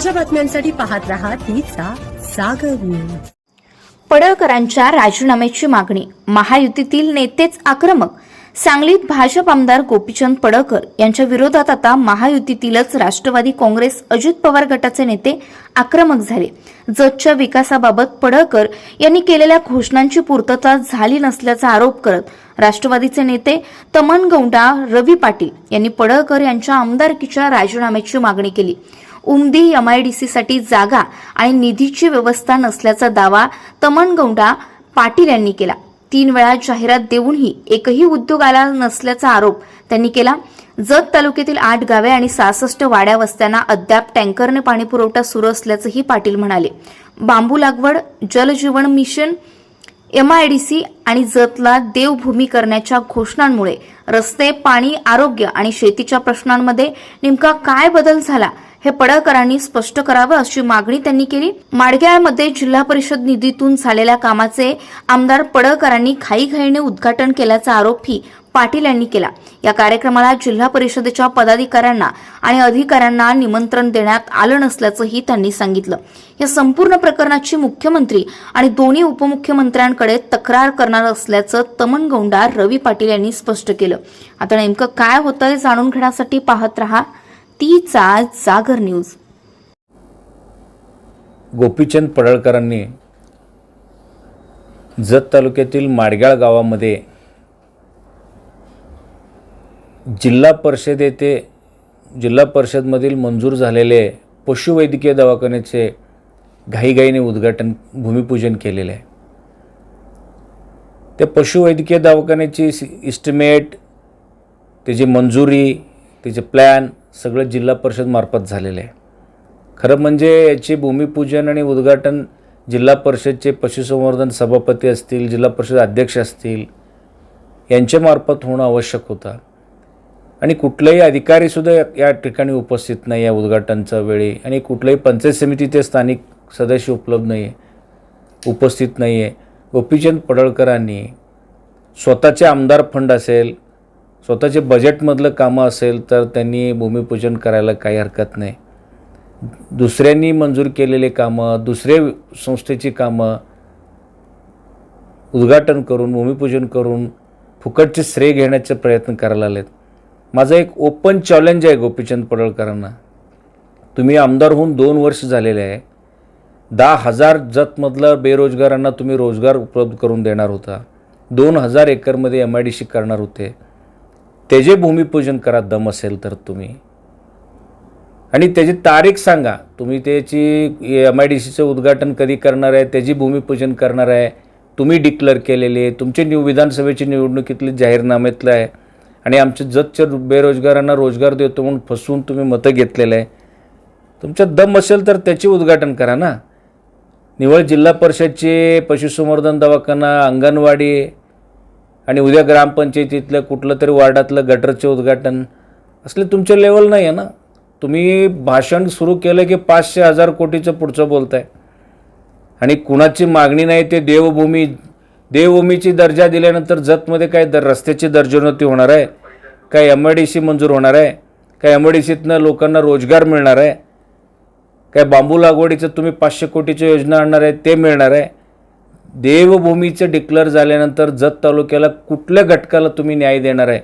ताज्या बातम्यांसाठी पाहत रहा तीचा सागर न्यूज। पडळकरांच्या राजीनाम्याची मागणी, महायुतीतील नेतेच आक्रमक। सांगलीत भाजप आमदार गोपीचंद पडळकर यांच्या विरोधात आता महायुतीतीलच राष्ट्रवादी काँग्रेस अजित पवार गटाचे नेते आक्रमक झाले। जतच्या विकासाबाबत पडळकर यांनी केलेल्या घोषणांची पूर्तता झाली नसल्याचा आरोप करत राष्ट्रवादीचे नेते तमन गौंडा, रवी पाटील यांनी पडळकर यांच्या आमदारकीच्या राजीनाम्याची मागणी केली। उमदी एमआयडीसीसाठी जागा आणि निधीची व्यवस्था नसल्याचा दावा तमन गौंडा पाटील यांनी केला। 3 वेळा जाहिरात देऊनही एकही उद्योग आला नसल्याचा आरोप त्यांनी केला। जत तालुक्यातील 8 गावे आणि 66 वाड्या वस्त्यांना अद्याप टँकरने पाणी पुरवठा सुरू असल्याचंही पाटील म्हणाले। बांबू लागवड, जलजीवन मिशन, एमआयडीसी आणि जतला देवभूमी करण्याच्या घोषणांमुळे रस्ते, पाणी, आरोग्य आणि शेतीच्या प्रश्नांमध्ये नेमका काय बदल झाला हे पडळकरांनी स्पष्ट करावं अशी मागणी त्यांनी केली। माडग्याळमध्ये जिल्हा परिषद निधीतून झालेल्या कामाचे आमदार पडळकरांनी घाईघाईने उद्घाटन केल्याचा आरोपही पाटील यांनी केला। या कार्यक्रमाला जिल्हा परिषदेच्या पदाधिकाऱ्यांना आणि अधिकाऱ्यांना निमंत्रण देण्यात आलं नसल्याचंही त्यांनी सांगितलं। या संपूर्ण प्रकरणाची मुख्यमंत्री आणि दोन्ही उपमुख्यमंत्र्यांकडे तक्रार करणार असल्याचं तमन गौंडा, रवी पाटील यांनी स्पष्ट केलं। आता नेमकं काय होतंय जाणून घेण्यासाठी पाहत रहा तीचा सागर न्यूज। गोपीचंद पडळकरांनी जत तालुक्यातील माडग्याळ गावामध्ये जिल्हा परिषदमधील मंजूर झालेले पशुवैद्यकीय दवाखान्याचे घाईघाईने उद्घाटन, भूमिपूजन केलेले आहे। त्या पशुवैद्यकीय दवाखान्याची इस्टिमेट, त्याची मंजुरी, त्याचे प्लॅन सगळं जिल्हा परिषद मार्फत झालेलं आहे। खरं म्हणजे याचे भूमिपूजन आणि उद्घाटन जिल्हा परिषदचे पशुसंवर्धन सभापती असतील, जिल्हा परिषद अध्यक्ष असतील यांच्या मार्फत होणं आवश्यक होतं आणि कुठलाही अधिकारीसुद्धा या ठिकाणी उपस्थित नाही या उद्घाटनच्या वेळी आणि कुठल्याही पंचायत समितीचे स्थानिक सदस्य उपस्थित नाही आहे। गोपीचंद पडळकरांनी स्वतःचे आमदार फंड असेल, स्वतःचे बजेटमधलं कामं असेल तर त्यांनी भूमिपूजन करायला काही हरकत नाही। दुसऱ्यांनी मंजूर केलेले कामं, दुसरे संस्थेची कामं उद्घाटन करून, भूमिपूजन करून फुकटचे श्रेय घेण्याचे प्रयत्न करायला लागलेत। माझं एक ओपन चॅलेंज आहे गोपीचंद पडळकरांना, तुम्ही आमदार होऊन 2 वर्ष झालेले आहे। 10,000 जतमधलं बेरोजगारांना तुम्ही रोजगार उपलब्ध करून देणार होता। 2,000 एकरमध्ये एमआयडीसी करणार होते, त्याचे भूमिपूजन करा दम असेल तर तुम्ही, आणि त्याची तारीख सांगा। तुम्ही त्याची एमआयडीसीचं उद्घाटन कधी करणार आहे, त्याची भूमिपूजन करणार आहे, तुम्ही डिक्लेअर केलेले, तुमचे विधानसभेची निवडणुकीतले जाहीरनाम्यातलं आहे आणि आमच्या जतच्या बेरोजगारांना रोजगार देतो म्हणून फसवून तुम्ही मतं घेतलेलं आहे। तुमच्यात दम असेल तर त्याचे उद्घाटन करा ना। निवळ जिल्हा परिषदचे पशुसंवर्धन दवाखाना, अंगणवाडी आणि उद्या ग्रामपंचायतीतल्या कुठलं तरी वार्डातलं गटरचे उद्घाटन असले तुमच्या लेवल नाही आहे ना। तुम्ही भाषण सुरू केलं की 500-1000 कोटीचं पुढचं बोलताय आणि कुणाची मागणी नाही ते देवभूमीची दर्जा दिल्यानंतर जतमध्ये काय रस्त्याची दर्जोन्नती होणार आहे, काय एमआयडीसी मंजूर होणार आहे, काय एमआयडीसीतनं लोकांना रोजगार मिळणार आहे, काय बांबू लागवडीचं तुम्ही 500 कोटीची योजना आणणार आहे ते मिळणार आहे। देवभूमीचं डिक्लेअर झाल्यानंतर जत तालुक्याला कुठल्या घटकाला तुम्ही न्याय देणार आहे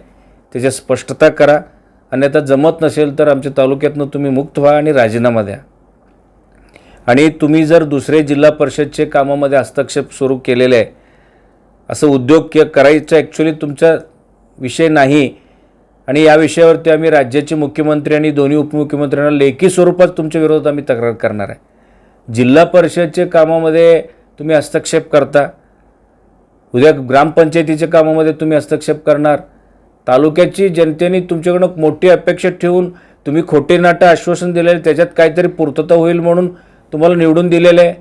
त्याची स्पष्टता करा, अन्यथा जमत नसेल तर आमच्या तालुक्यातनं तुम्ही मुक्त व्हा आणि राजीनामा द्या। आणि तुम्ही जर दुसरे जिल्हा परिषदचे कामामध्ये हस्तक्षेप सुरू केलेले आहे, असं उद्योग करायचं ॲक्च्युली तुमचा विषय नाही आणि या विषयावरती आम्ही राज्याचे मुख्यमंत्री आणि दोन्ही उपमुख्यमंत्र्यांना लेखी स्वरूपात तुमच्या विरोधात आम्ही तक्रार करणार आहे। जिल्हा परिषदचे कामामध्ये तुम्ही हस्तक्षेप करता, उद्या ग्रामपंचायतीच्या कामामध्ये तुम्ही हस्तक्षेप करणार, तालुक्याची जनतेने तुमच्याकडून मोठी अपेक्षा ठेवून तुम्ही खोटे नाटं आश्वासन दिलेले, त्याच्यात काहीतरी पूर्तता होईल म्हणून तुम्हाला निवडून दिलेलं आहे।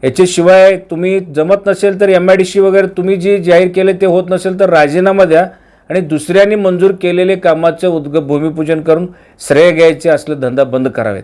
याच्याशिवाय तुम्ही जमत नसेल तर एमआयडीसी वगैरे तुम्ही जे जाहीर केले ते होत नसेल तर राजीनामा द्या आणि दुसऱ्यांनी मंजूर केलेले कामाचं भूमिपूजन करून श्रेय घ्यायचे असले धंदा बंद करावेत।